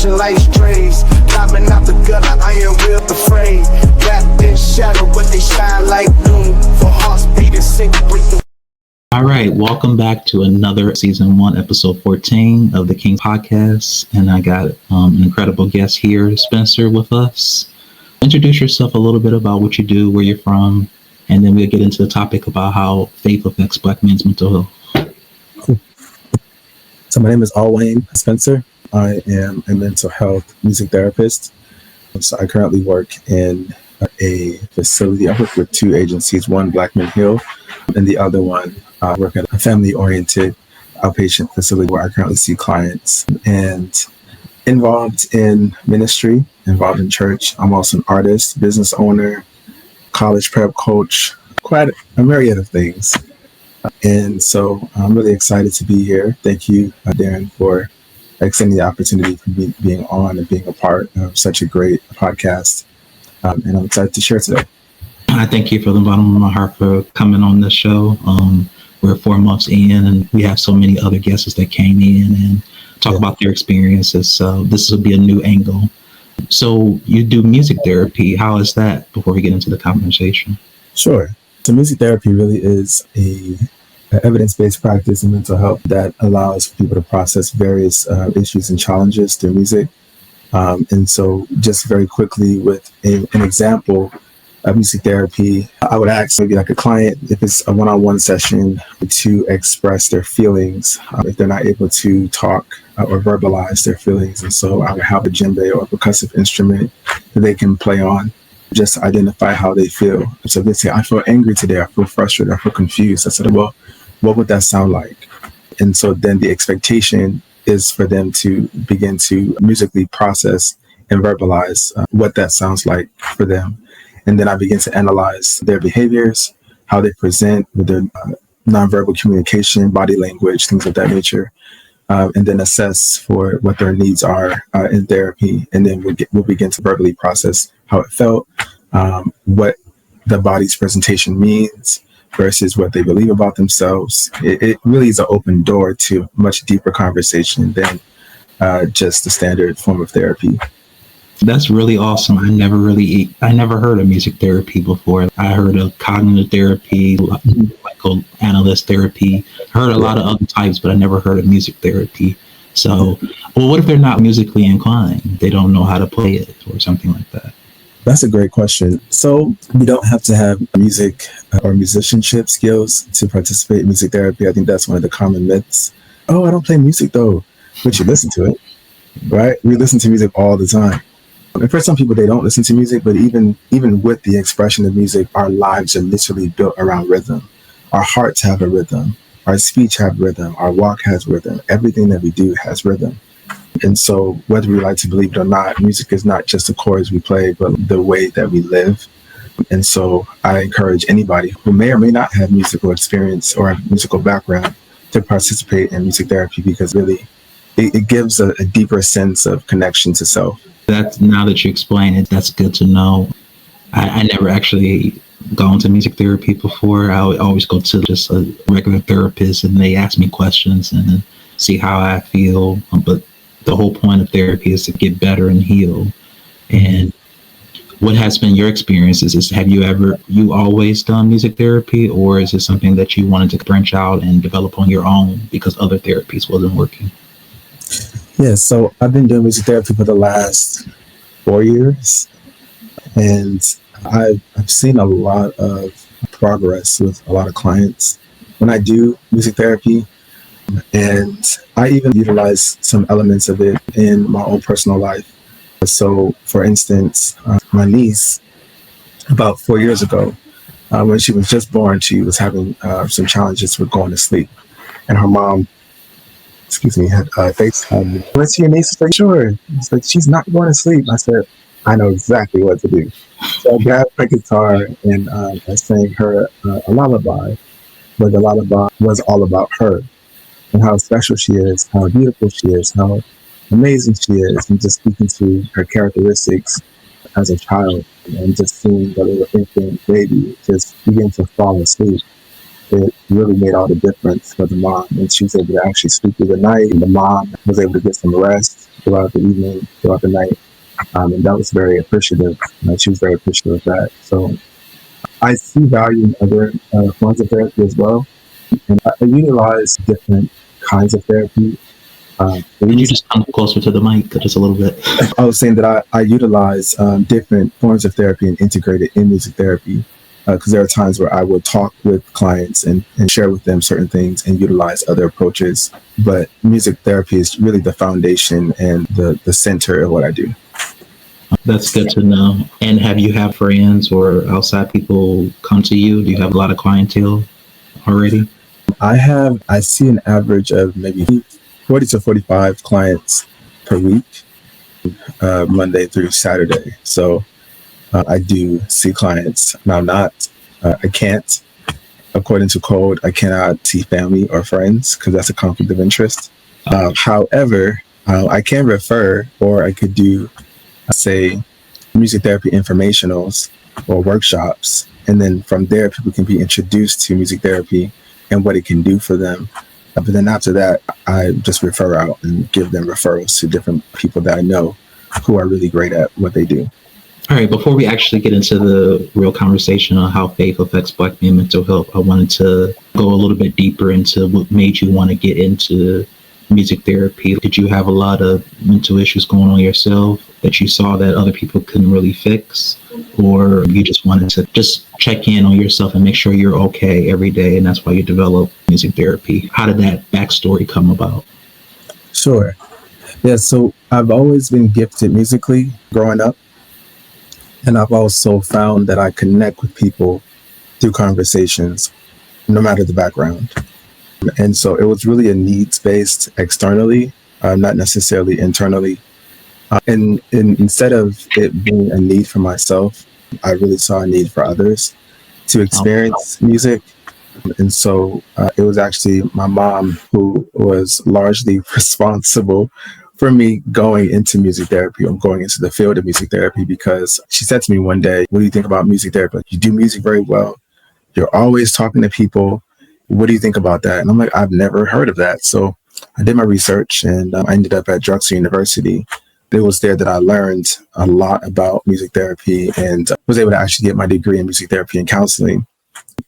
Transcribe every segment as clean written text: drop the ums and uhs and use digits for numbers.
dodging like strays. Climbing out the gutter, I am real afraid. Wrapped in shadow, but they shine like noon. For hearts beating, sink, break the. All right, welcome back to another season 1, episode 14 of the King Podcast, and I got an incredible guest here, Spencer, with us. Introduce yourself a little bit about what you do, where you're from, and then we'll get into the topic about how faith affects Black men's mental health. Cool. So my name is Alwayne Spencer. I am a mental health music therapist. So I currently work in a facility. I work with 2 agencies, one Black Men Heal, and the other one I work at a family-oriented outpatient facility where I currently see clients, and involved in ministry, involved in church. I'm also an artist, business owner, college prep coach, quite a myriad of things. And so I'm really excited to be here. Thank you, Daron, for extending the opportunity for me being on and being a part of such a great podcast. And I'm excited to share today. I thank you from the bottom of my heart for coming on this show. We're 4 months in, and we have so many other guests that came in and talk about their experiences. So this will be a new angle. So you do music therapy. How is that before we get into the conversation? Sure. So music therapy really is a evidence-based practice in mental health that allows people to process various issues and challenges through music. And so just very quickly with an example of music therapy, I would ask maybe like a client, if it's a one-on-one session, to express their feelings if they're not able to talk or verbalize their feelings. And so I would have a djembe or a percussive instrument that they can play on, just to identify how they feel. So they say, I feel angry today, I feel frustrated, I feel confused. I said, well, what would that sound like? And so then the expectation is for them to begin to musically process and verbalize what that sounds like for them. And then I begin to analyze their behaviors, how they present with their nonverbal communication, body language, things of that nature, and then assess for what their needs are in therapy. And then we'll begin to verbally process how it felt, what the body's presentation means versus what they believe about themselves. It really is an open door to much deeper conversation than just the standard form of therapy. That's really awesome. I never heard of music therapy before. I heard of cognitive therapy, psychoanalyst therapy. I heard a lot of other types, but I never heard of music therapy. So, well, what if they're not musically inclined? They don't know how to play it or something like that. That's a great question. So you don't have to have music or musicianship skills to participate in music therapy. I think that's one of the common myths. Oh, I don't play music though, but you listen to it, right? We listen to music all the time. And for some people, they don't listen to music, but even with the expression of music, our lives are literally built around rhythm. Our hearts have a rhythm. Our speech has rhythm. Our walk has rhythm. Everything that we do has rhythm. And so whether we like to believe it or not, music is not just the chords we play, but the way that we live. And so I encourage anybody who may or may not have musical experience or a musical background to participate in music therapy, because really it gives a deeper sense of connection to self. That's, now that you explain it, that's good to know. I never actually gone to music therapy before. I would always go to just a regular therapist, and they ask me questions and then see how I feel. But the whole point of therapy is to get better and heal. And what has been your experiences? Have you always done music therapy, or is it something that you wanted to branch out and develop on your own because other therapies wasn't working? Yeah, so I've been doing music therapy for the last 4 years, and I've seen a lot of progress with a lot of clients when I do music therapy, and I even utilize some elements of it in my own personal life. So, for instance, my niece, about 4 years ago, when she was just born, she was having some challenges with going to sleep, and her mom had FaceTime me. Where's your niece? I said, sure. It's like, she's not going to sleep. I said, I know exactly what to do. So I grabbed my guitar and I sang her a lullaby, but the lullaby was all about her and how special she is, how beautiful she is, how amazing she is, and just speaking to her characteristics as a child and just seeing the little infant baby just begin to fall asleep. it really made all the difference for the mom. And she was able to actually sleep through the night. And the mom was able to get some rest throughout the evening, throughout the night. And that was very appreciative. She was very appreciative of that. So I see value in other forms of therapy as well. And I utilize different kinds of therapy. Can you just come closer to the mic just a little bit? I was saying that I utilize different forms of therapy and integrate it in music therapy. Because there are times where I will talk with clients and share with them certain things and utilize other approaches. But music therapy is really the foundation and the center of what I do. That's good to know. And have you had friends or outside people come to you? Do you have a lot of clientele already? I see an average of maybe 40 to 45 clients per week, Monday through Saturday. So I do see clients. Now, I can't, according to code, I cannot see family or friends because that's a conflict of interest. However, I can refer, or I could do, say, music therapy informationals or workshops. And then from there, people can be introduced to music therapy and what it can do for them. But then after that, I just refer out and give them referrals to different people that I know who are really great at what they do. All right, before we actually get into the real conversation on how faith affects Black men mental health, I wanted to go a little bit deeper into what made you want to get into music therapy. Did you have a lot of mental issues going on yourself that you saw that other people couldn't really fix? Or you just wanted to just check in on yourself and make sure you're okay every day, and that's why you developed music therapy? How did that backstory come about? Sure. Yeah, so I've always been gifted musically growing up. And I've also found that I connect with people through conversations, no matter the background. And so it was really a needs-based externally, not necessarily internally. And instead of it being a need for myself, I really saw a need for others to experience music. And so it was actually my mom who was largely responsible for me going into music therapy or going into the field of music therapy, because she said to me one day, "What do you think about music therapy? You do music very well. You're always talking to people. What do you think about that?" And I'm like, "I've never heard of that." So I did my research and I ended up at Drexel University. It was there that I learned a lot about music therapy and was able to actually get my degree in music therapy and counseling.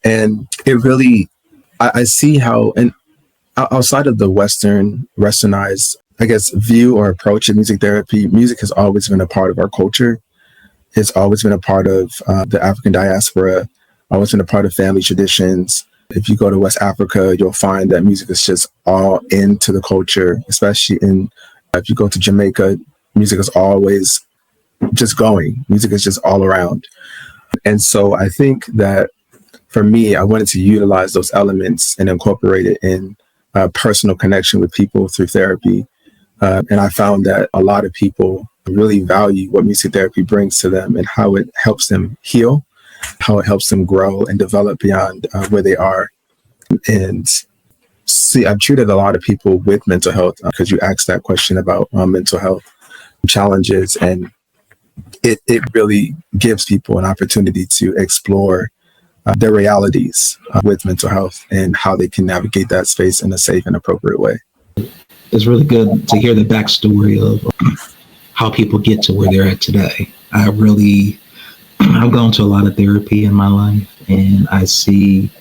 And it really, I see how, and outside of the westernized, I guess, view or approach of music therapy, music has always been a part of our culture. It's always been a part of the African diaspora, always been a part of family traditions. If you go to West Africa, you'll find that music is just all into the culture, especially if you go to Jamaica, music is always just going. Music is just all around. And so I think that for me, I wanted to utilize those elements and incorporate it in personal connection with people through therapy. And I found that a lot of people really value what music therapy brings to them and how it helps them heal, how it helps them grow and develop beyond where they are. And see, I've treated a lot of people with mental health because you asked that question about mental health challenges, and it really gives people an opportunity to explore their realities with mental health and how they can navigate that space in a safe and appropriate way. It's really good to hear the backstory of how people get to where they're at today. I've gone to a lot of therapy in my life, and I see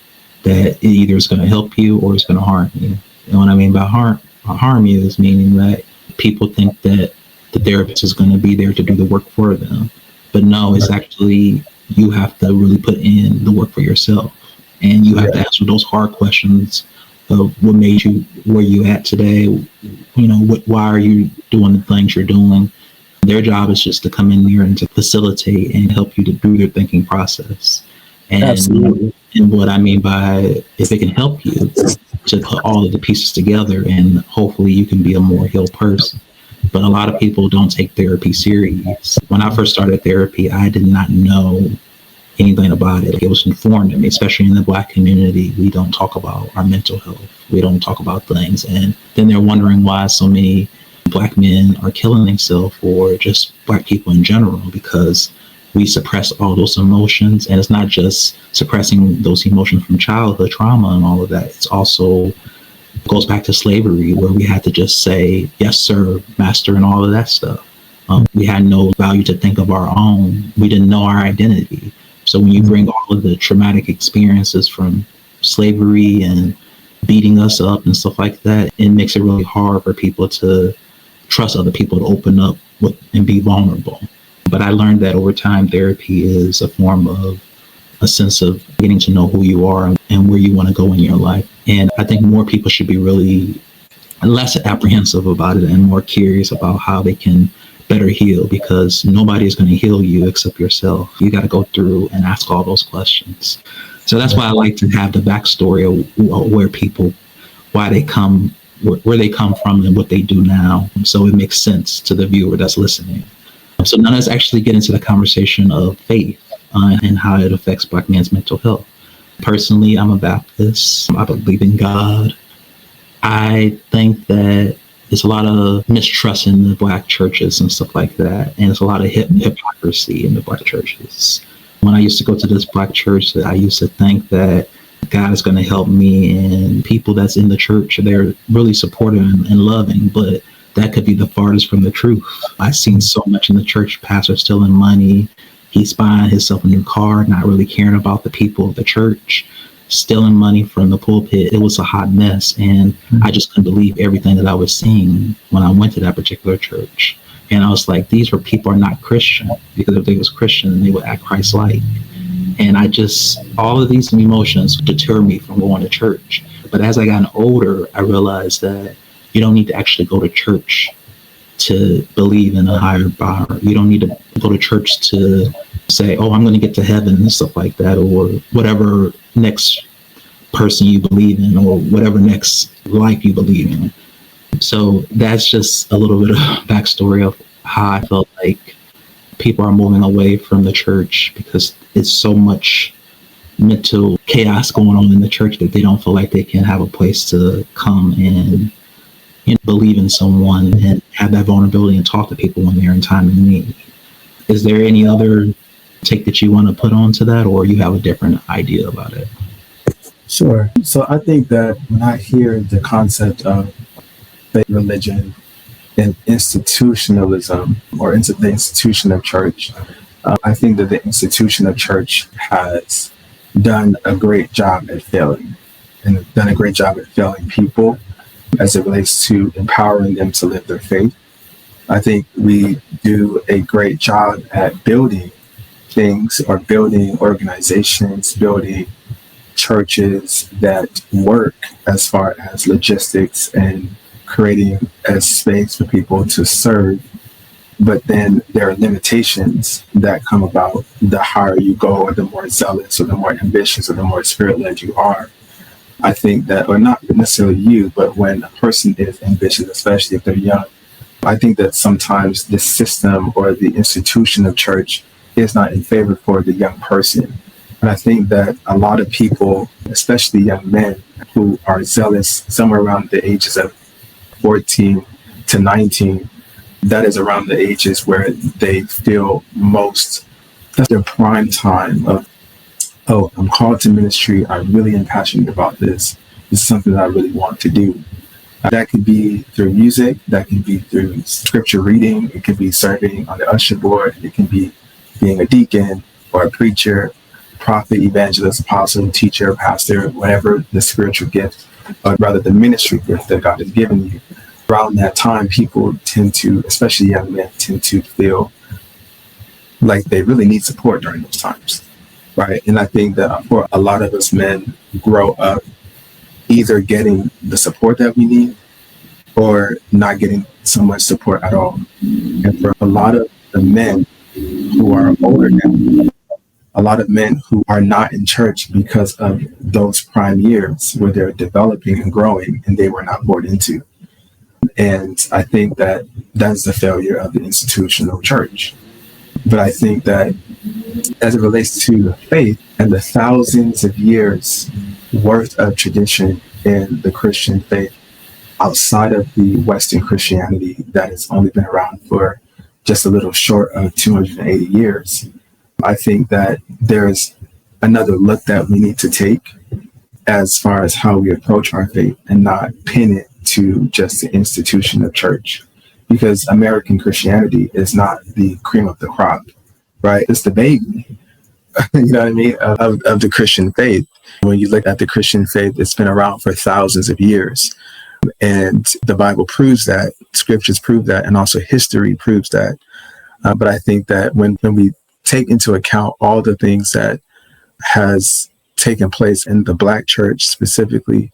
that it either is going to help you or it's going to harm you. And what I mean by harm you is meaning that people think that the therapist is going to be there to do the work for them. But no, it's actually, you have to really put in the work for yourself. And you have to answer those hard questions of what made you where you at today. Why are you doing the things you're doing? Their job is just to come in there and to facilitate and help you to do your thinking process. And, Absolutely. And what I mean by, if it can help you to put all of the pieces together, and hopefully you can be a more healed person. But a lot of people don't take therapy serious. When I first started therapy, I did not know anything about it. It was informed to me, especially in the Black community. We don't talk about our mental health. We don't talk about things. And then they're wondering why so many Black men are killing themselves, or just Black people in general, because we suppress all those emotions. And it's not just suppressing those emotions from childhood trauma and all of that. It's also goes back to slavery, where we had to just say, yes, sir, master, and all of that stuff. We had no value to think of our own. We didn't know our identity. So when you bring all of the traumatic experiences from slavery and beating us up and stuff like that, it makes it really hard for people to trust other people, to open up and be vulnerable. But I learned that over time, therapy is a form of a sense of getting to know who you are and where you want to go in your life. And I think more people should be really less apprehensive about it and more curious about how they can better heal, because nobody is going to heal you except yourself. You got to go through and ask all those questions. So that's why I like to have the backstory of where people, why they come, where they come from and what they do now. So it makes sense to the viewer that's listening. So now let's actually get into the conversation of faith and how it affects Black men's mental health. Personally, I'm a Baptist. I believe in God. I think that there's a lot of mistrust in the Black churches and stuff like that. And there's a lot of hypocrisy in the Black churches. When I used to go to this Black church, I used to think that God is going to help me, and people that's in the church, they're really supportive and loving, but that could be the farthest from the truth. I've seen so much in the church, pastor stealing money. He's buying himself a new car, not really caring about the people of the church, stealing money from the pulpit. It was a hot mess. And I just couldn't believe everything that I was seeing when I went to that particular church. And I was like, these people are not Christian, because if they was Christian, they would act Christ-like. And all of these emotions deter me from going to church. But as I got older, I realized that you don't need to actually go to church to believe in a higher power. You don't need to go to church to say, oh, I'm going to get to heaven and stuff like that, or whatever next person you believe in, or whatever next life you believe in. So that's just a little bit of backstory of how I felt like people are moving away from the church, because it's so much mental chaos going on in the church that they don't feel like they can have a place to come and believe in someone and have that vulnerability and talk to people when they're in time of need. Is there any other take that you want to put onto that, or you have a different idea about it? Sure. So I think that when I hear the concept of faith, religion, and institutionalism, or into the institution of church, I think that the institution of church has done a great job at failing, and done a great job at failing people as it relates to empowering them to live their faith. I think we do a great job at building things, or building organizations, building churches that work as far as logistics and creating a space for people to serve. But then there are limitations that come about the higher you go, or the more zealous, or the more ambitious, or the more spirit-led you are. I think that, or not necessarily you, but when a person is ambitious, especially if they're young, I think that sometimes the system or the institution of church is not in favor for the young person. And I think that a lot of people, especially young men who are zealous somewhere around the ages of 14 to 19, that is around the ages where they feel most, that's their prime time of, oh, I'm called to ministry. I really am passionate about this. This is something that I really want to do. That could be through music. That can be through scripture reading. It could be serving on the usher board. It can be being a deacon or a preacher, prophet, evangelist, apostle, teacher, pastor, whatever the spiritual gift, or rather the ministry gift that God has given you. Around that time, people tend to, especially young men, tend to feel like they really need support during those times, right? And I think that for a lot of us men grow up either getting the support that we need or not getting so much support at all. And for a lot of the men who are older now, a lot of men who are not in church because of those prime years where they're developing and growing and they were not poured into. And I think that that's the failure of the institutional church. But I think that as it relates to faith and the thousands of years worth of tradition in the Christian faith outside of the Western Christianity that has only been around for just a little short of 280 years, I think that there's another look that we need to take as far as how we approach our faith and not pin it to just the institution of church. Because American Christianity is not the cream of the crop, right? It's the baby, you know what I mean, of the Christian faith. When you look at the Christian faith, it's been around for thousands of years. And the Bible proves that, scriptures prove that, and also history proves that. But I think that when we take into account all the things that has taken place in the Black church specifically,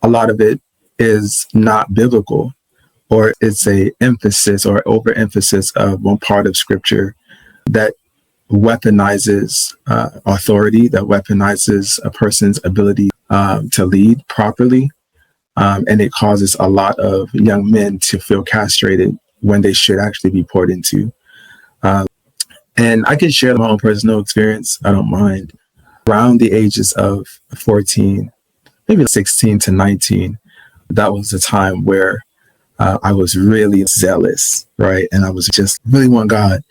a lot of it is not biblical, or it's a emphasis or overemphasis of one part of scripture that weaponizes authority, that weaponizes a person's ability to lead properly. And it causes a lot of young men to feel castrated when they should actually be poured into. And I can share my own personal experience. I don't mind. Around the ages of 14, maybe 16 to 19, that was the time where I was really zealous, right? And I was just really want God.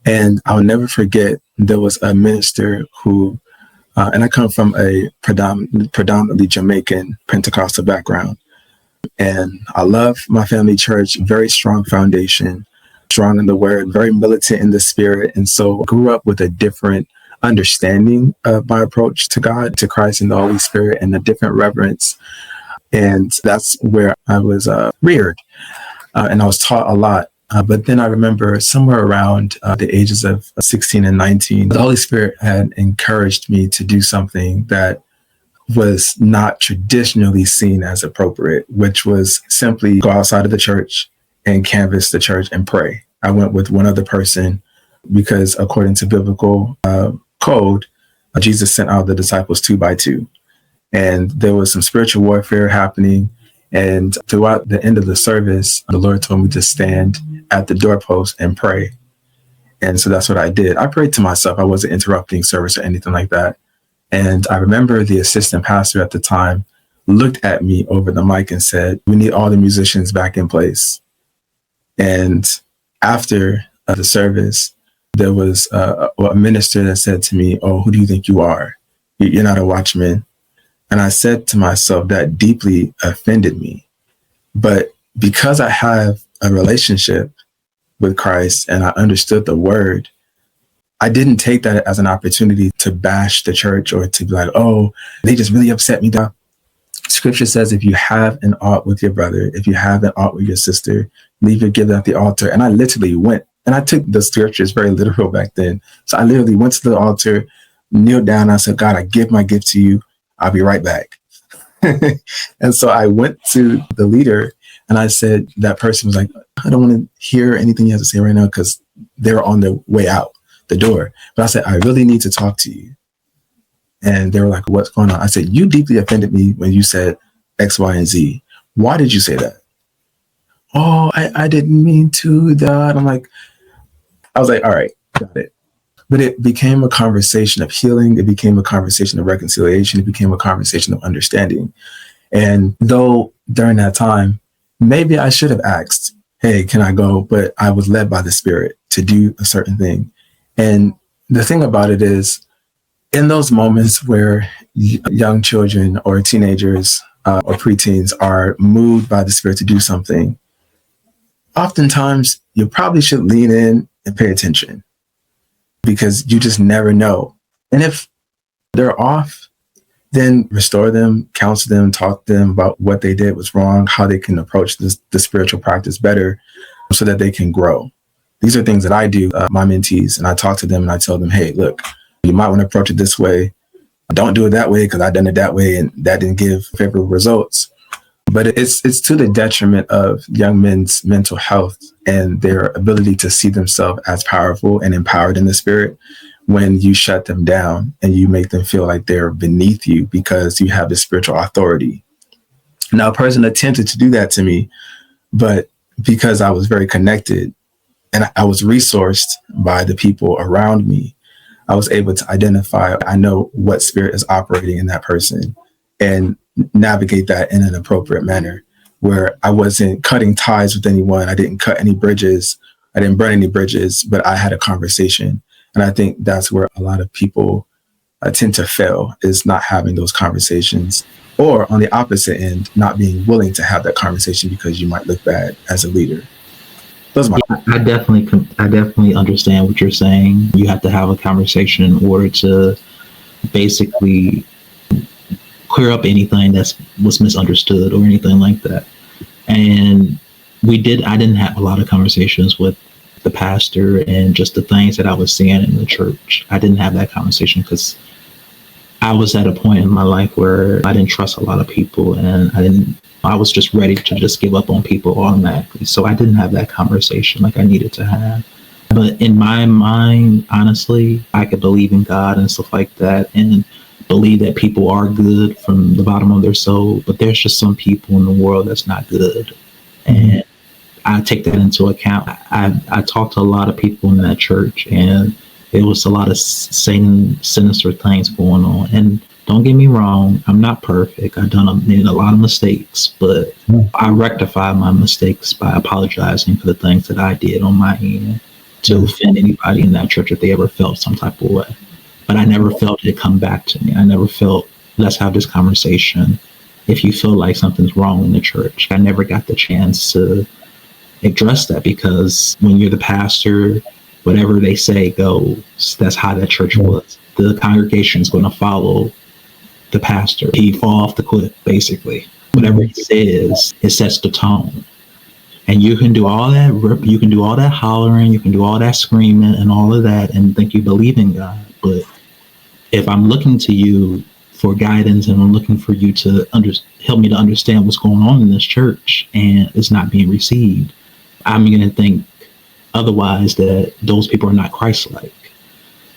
And I'll never forget, there was a minister who, and I come from a predominantly Jamaican Pentecostal background. And I love my family church, very strong foundation, strong in the word, very militant in the spirit. And so I grew up with a different understanding of my approach to God, to Christ and the Holy Spirit, and a different reverence. And that's where I was reared. And I was taught a lot. But then I remember somewhere around the ages of 16 and 19, the Holy Spirit had encouraged me to do something that was not traditionally seen as appropriate, which was simply go outside of the church and canvass the church and pray. I went with one other person because according to biblical code, Jesus sent out the disciples 2 by 2. And there was some spiritual warfare happening. And throughout the end of the service, the Lord told me to stand at the doorpost and pray. And so that's what I did. I prayed to myself. I wasn't interrupting service or anything like that. And I remember the assistant pastor at the time looked at me over the mic and said, "We need all the musicians back in place." And after the service, there was a minister that said to me, "Oh, who do you think you are? You're not a watchman." And I said to myself, that deeply offended me. But because I have a relationship with Christ and I understood the word, I didn't take that as an opportunity to bash the church or to be like, "Oh, they just really upset me." Scripture says, if you have an ought with your brother, if you have an ought with your sister, leave your gift at the altar. And I literally went, and I took the scriptures very literal back then. So I literally went to the altar, kneeled down. I said, "God, I give my gift to you. I'll be right back." And so I went to the leader and I said, that person was like, "I don't want to hear anything you have to say right now," because they're on their way out the door. But I said, "I really need to talk to you." And they were like, "What's going on?" I said, "You deeply offended me when you said X, Y, and Z. Why did you say that?" "Oh, I didn't mean to, that." I was like, all right, got it. But it became a conversation of healing. It became a conversation of reconciliation. It became a conversation of understanding. And though during that time, maybe I should have asked, "Hey, can I go?" But I was led by the Spirit to do a certain thing. And the thing about it is, in those moments where young children or teenagers or preteens are moved by the Spirit to do something, oftentimes you probably should lean in and pay attention, because you just never know. And if they're off, then restore them, counsel them, talk to them about what they did was wrong, how they can approach the spiritual practice better so that they can grow. These are things that I do, my mentees, and I talk to them and I tell them, "Hey, look, you might want to approach it this way. Don't do it that way because I've done it that way and that didn't give favorable results." But it's to the detriment of young men's mental health and their ability to see themselves as powerful and empowered in the Spirit when you shut them down and you make them feel like they're beneath you because you have the spiritual authority. Now, a person attempted to do that to me, but because I was very connected and I was resourced by the people around me, I was able to identify, I know what spirit is operating in that person and navigate that in an appropriate manner where I wasn't cutting ties with anyone. I didn't cut any bridges. I didn't burn any bridges, but I had a conversation And I think that's where a lot of people tend to fail, is not having those conversations, or on the opposite end, not being willing to have that conversation because you might look bad as a leader. Those are my I definitely understand what you're saying. You have to have a conversation in order to basically clear up anything that was misunderstood or anything like that. And I didn't have a lot of conversations with the pastor and just the things that I was seeing in the church. I didn't have that conversation because I was at a point in my life where I didn't trust a lot of people, and I was just ready to just give up on people automatically. So I didn't have that conversation like I needed to have. But in my mind, honestly, I could believe in God and stuff like that, and believe that people are good from the bottom of their soul. But there's just some people in the world that's not good. And I take that into account. I talked to a lot of people in that church, and there was a lot of sinister things going on. And don't get me wrong, I'm not perfect. I've made a lot of mistakes, but I rectified my mistakes by apologizing for the things that I did on my end to offend anybody in that church if they ever felt some type of way. But I never felt it come back to me. I never felt, let's have this conversation. If you feel like something's wrong in the church, I never got the chance to address that, because when you're the pastor, whatever they say goes. That's how that church was. The congregation is going to follow the pastor. He fall off the cliff, basically. Whatever he says, it sets the tone. And you can do all that, you can do all that hollering, you can do all that screaming and all of that and think you believe in God. But if I'm looking to you for guidance and I'm looking for you to help me to understand what's going on in this church and it's not being received, I'm going to think otherwise that those people are not Christ-like.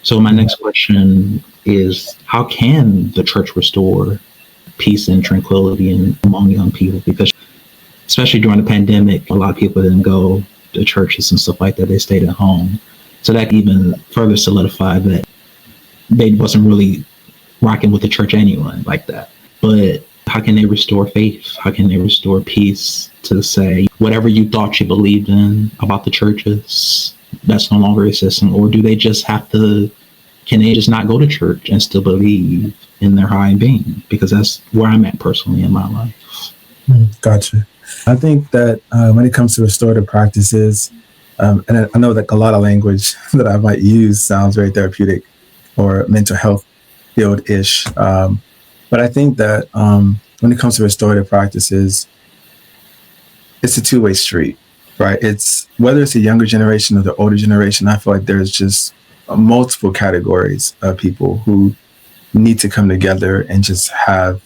So my next question is, how can the church restore peace and tranquility among young people? Because especially during the pandemic, a lot of people didn't go to churches and stuff like that. They stayed at home. So that even further solidified that they wasn't really rocking with the church anyway like that. But how can they restore faith? How can they restore peace to say whatever you thought you believed in about the churches, that's no longer existing? Or do they just can they just not go to church and still believe in their higher being? Because that's where I'm at personally in my life. Gotcha. I think that when it comes to restorative practices, and I know that a lot of language that I might use sounds very therapeutic or mental health field-ish. But I think that when it comes to restorative practices, it's a two-way street, right? It's whether it's the younger generation or the older generation, I feel like there's just multiple categories of people who need to come together and just have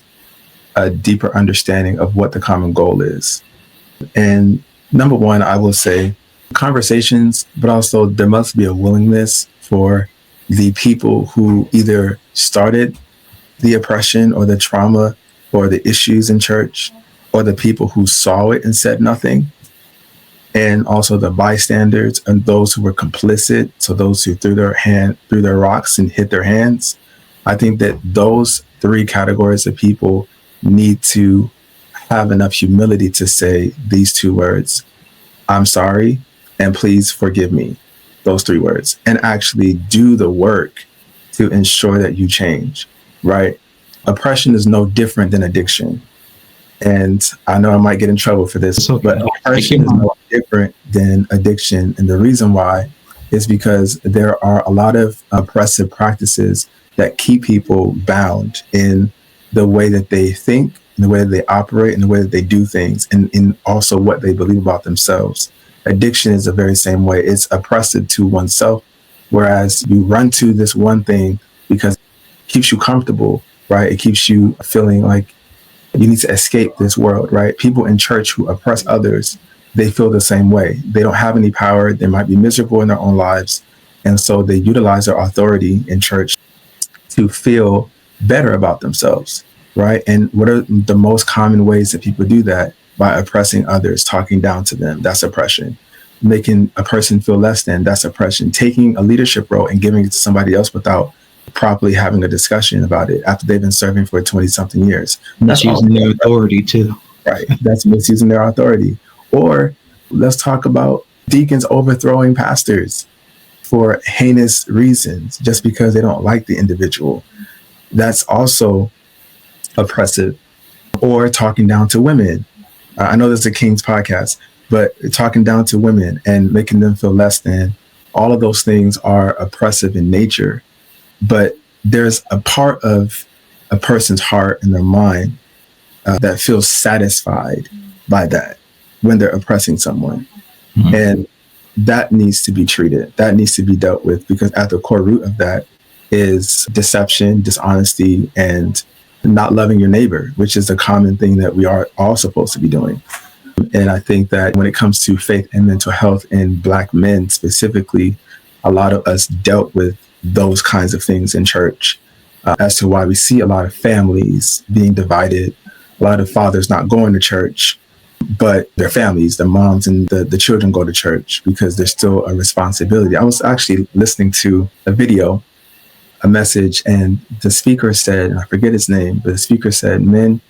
a deeper understanding of what the common goal is. And number one, I will say conversations, but also there must be a willingness for the people who either started the oppression or the trauma or the issues in church, or the people who saw it and said nothing, and also the bystanders and those who were complicit, so those who threw their rocks and hit their hands. I think that those three categories of people need to have enough humility to say these two words: I'm sorry and please forgive me. Those three words, and actually do the work to ensure that you change, right? Oppression is no different than addiction. And I know I might get in trouble for this, but oppression is no different than addiction. And the reason why is because there are a lot of oppressive practices that keep people bound in the way that they think, in the way that they operate, in the way that they do things, and in also what they believe about themselves. Addiction is the very same way. It's oppressive to oneself, whereas you run to this one thing because it keeps you comfortable, right? It keeps you feeling like you need to escape this world, right? People in church who oppress others, they feel the same way. They don't have any power. They might be miserable in their own lives. And so they utilize their authority in church to feel better about themselves, right? And what are the most common ways that people do that? By oppressing others, talking down to them, that's oppression. Making a person feel less than, that's oppression. Taking a leadership role and giving it to somebody else without properly having a discussion about it after they've been serving for 20-something years. That's using their authority too. Right, that's misusing their authority. Or let's talk about deacons overthrowing pastors. for heinous reasons just because they don't like the individual. That's also oppressive. Or talking down to women. I know this is a King's podcast, but talking down to women and making them feel less than, all of those things are oppressive in nature. But there's a part of a person's heart and their mind that feels satisfied by that when they're oppressing someone. Mm-hmm. And that needs to be treated. That needs to be dealt with, because at the core root of that is deception, dishonesty, and not loving your neighbor, which is a common thing that we are all supposed to be doing. And I think that when it comes to faith and mental health in Black men specifically, a lot of us dealt with those kinds of things in church, as to why we see a lot of families being divided, a lot of fathers not going to church, but their families, the moms and the children go to church because there's still a responsibility. I was actually listening to a message, and the speaker said, and I forget his name, but the speaker said, men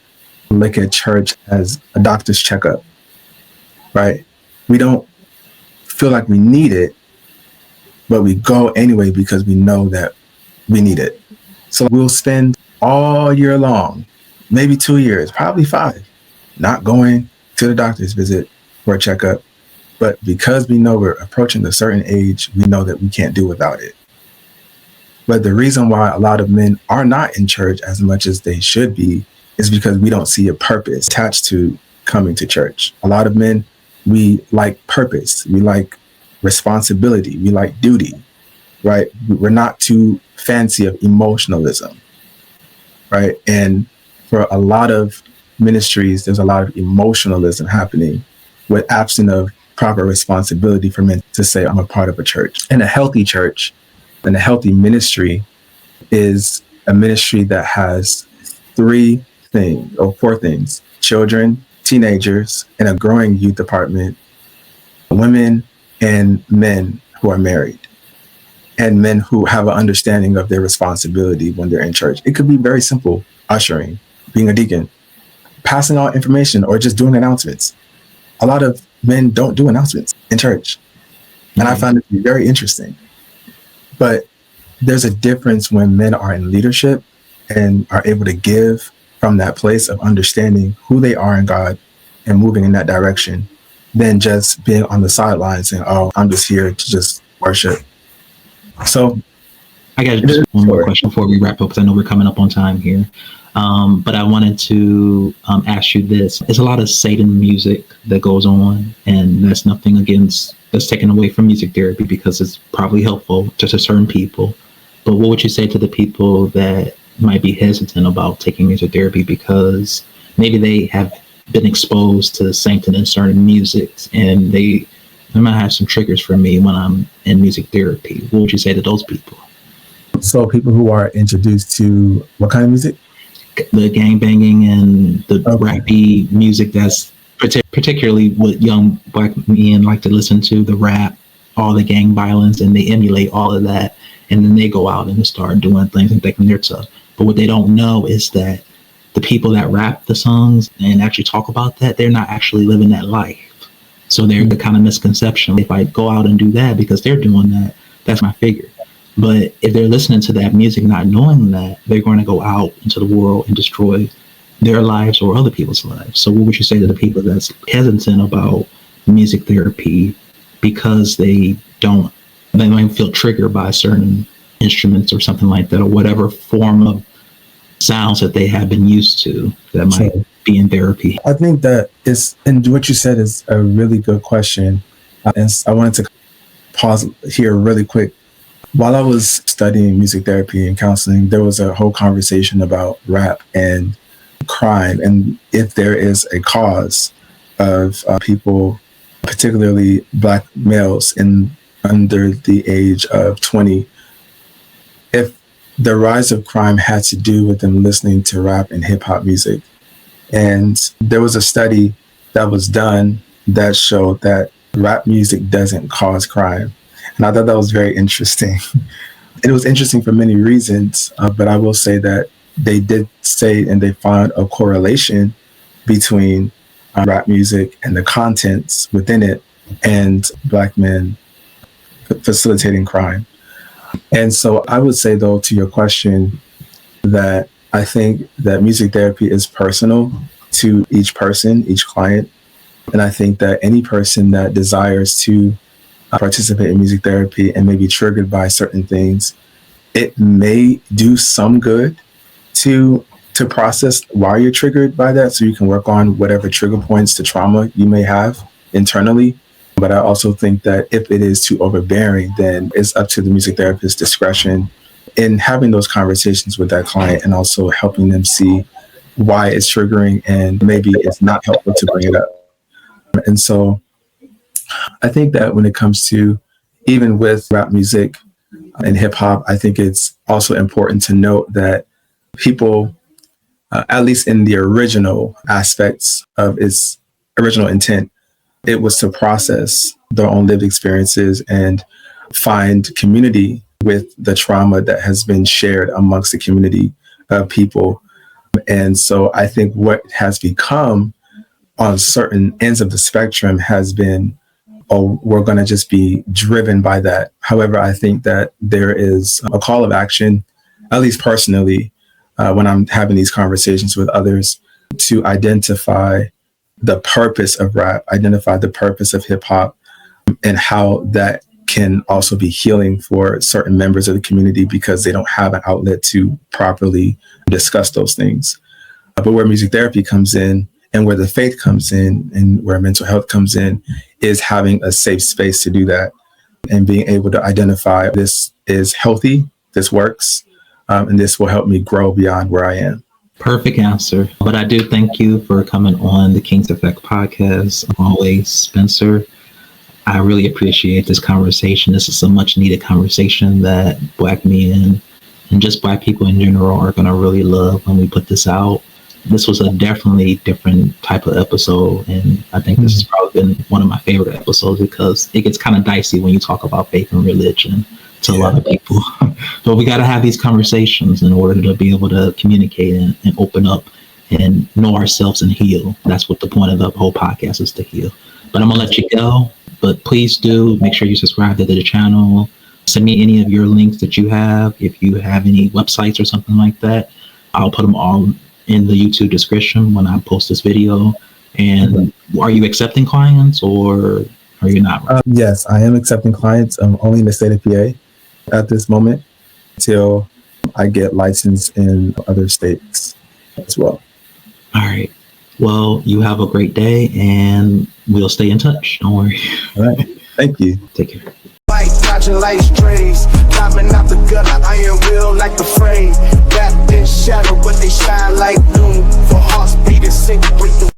look at church as a doctor's checkup, right? We don't feel like we need it, but we go anyway because we know that we need it. So we'll spend all year long, maybe 2 years, probably 5, not going to the doctor's visit for a checkup. But because we know we're approaching a certain age, we know that we can't do without it. But the reason why a lot of men are not in church as much as they should be is because we don't see a purpose attached to coming to church. A lot of men, we like purpose. We like responsibility. We like duty, right? We're not too fancy of emotionalism, right? And for a lot of ministries, there's a lot of emotionalism happening with absent of proper responsibility for men to say, I'm a part of a church. And a healthy church and a healthy ministry is a ministry that has 4 things: children, teenagers, and a growing youth department, women and men who are married, and men who have an understanding of their responsibility when they're in church. It could be very simple: ushering, being a deacon, passing out information, or just doing announcements. A lot of men don't do announcements in church. And I found it to be very interesting. But there's a difference when men are in leadership and are able to give from that place of understanding who they are in God and moving in that direction, than just being on the sidelines saying, oh, I'm just here to just worship. So I got just one more question before we wrap up, because I know we're coming up on time here. But I wanted to ask you this. There's a lot of Satan music that goes on, and that's nothing that's taken away from music therapy, because it's probably helpful to certain people. But what would you say to the people that might be hesitant about taking music therapy because maybe they have been exposed to Satan in certain musics, and they might have some triggers for me when I'm in music therapy? What would you say to those people? So people who are introduced to what kind of music? The gang banging and the rappy music, that's particularly what young Black men like to listen to, the rap, all the gang violence, and they emulate all of that. And then they go out and start doing things and thinking they're tough. But what they don't know is that the people that rap the songs and actually talk about that, they're not actually living that life. So they're the kind of misconception. If I go out and do that because they're doing that, that's my figure. But if they're listening to that music, not knowing that, they're going to go out into the world and destroy their lives or other people's lives. So what would you say to the people that's hesitant about music therapy because they might feel triggered by certain instruments or something like that, or whatever form of sounds that they have been used to that might be in therapy? I think that and what you said is a really good question. And I wanted to pause here really quick. While I was studying music therapy and counseling, there was a whole conversation about rap and crime, and if there is a cause of people, particularly Black males under the age of 20, if the rise of crime had to do with them listening to rap and hip hop music. And there was a study that was done that showed that rap music doesn't cause crime. And I thought that was very interesting. It was interesting for many reasons, but I will say that they did say, and they found a correlation between rap music and the contents within it and Black men facilitating crime. And so I would say, though, to your question, that I think that music therapy is personal to each person, each client. And I think that any person that desires to participate in music therapy and may be triggered by certain things, it may do some good to process why you're triggered by that, so you can work on whatever trigger points to trauma you may have internally. But I also think that if it is too overbearing, then it's up to the music therapist's discretion in having those conversations with that client and also helping them see why it's triggering and maybe it's not helpful to bring it up. And so I think that when it comes to, even with rap music and hip hop, I think it's also important to note that people, at least in the original aspects of its original intent, it was to process their own lived experiences and find community with the trauma that has been shared amongst the community of people. And so I think what has become on certain ends of the spectrum has been, oh, we're going to just be driven by that. However, I think that there is a call of action, at least personally, when I'm having these conversations with others, to identify the purpose of rap, identify the purpose of hip hop, and how that can also be healing for certain members of the community because they don't have an outlet to properly discuss those things. But where music therapy comes in and where the faith comes in and where mental health comes in is having a safe space to do that and being able to identify this is healthy, this works, and this will help me grow beyond where I am. Perfect answer. But I do thank you for coming on the King's Effect podcast, Alwayne Spencer. I really appreciate this conversation. This is a much needed conversation that Black men and just Black people in general are going to really love when we put this out. This was a definitely different type of episode, and I think this has probably been one of my favorite episodes because it gets kind of dicey when you talk about faith and religion to a lot of people. But we got to have these conversations in order to be able to communicate and open up and know ourselves and heal. That's what the point of the whole podcast is, to heal. But I'm going to let you go. But please do make sure you subscribe to the channel. Send me any of your links that you have. If you have any websites or something like that, I'll put them all in the YouTube description when I post this video. And are you accepting clients or are you not? Yes, I am accepting clients only in the state of PA at this moment until I get licensed in other states as well. All right. Well, you have a great day and we'll stay in touch. Don't worry. All right. Thank you. Take care. Light dodging light strays, climbing out the gutter, iron will like the frame. Wrapped in shadow, but they shine like noon. For hearts beating, sink with the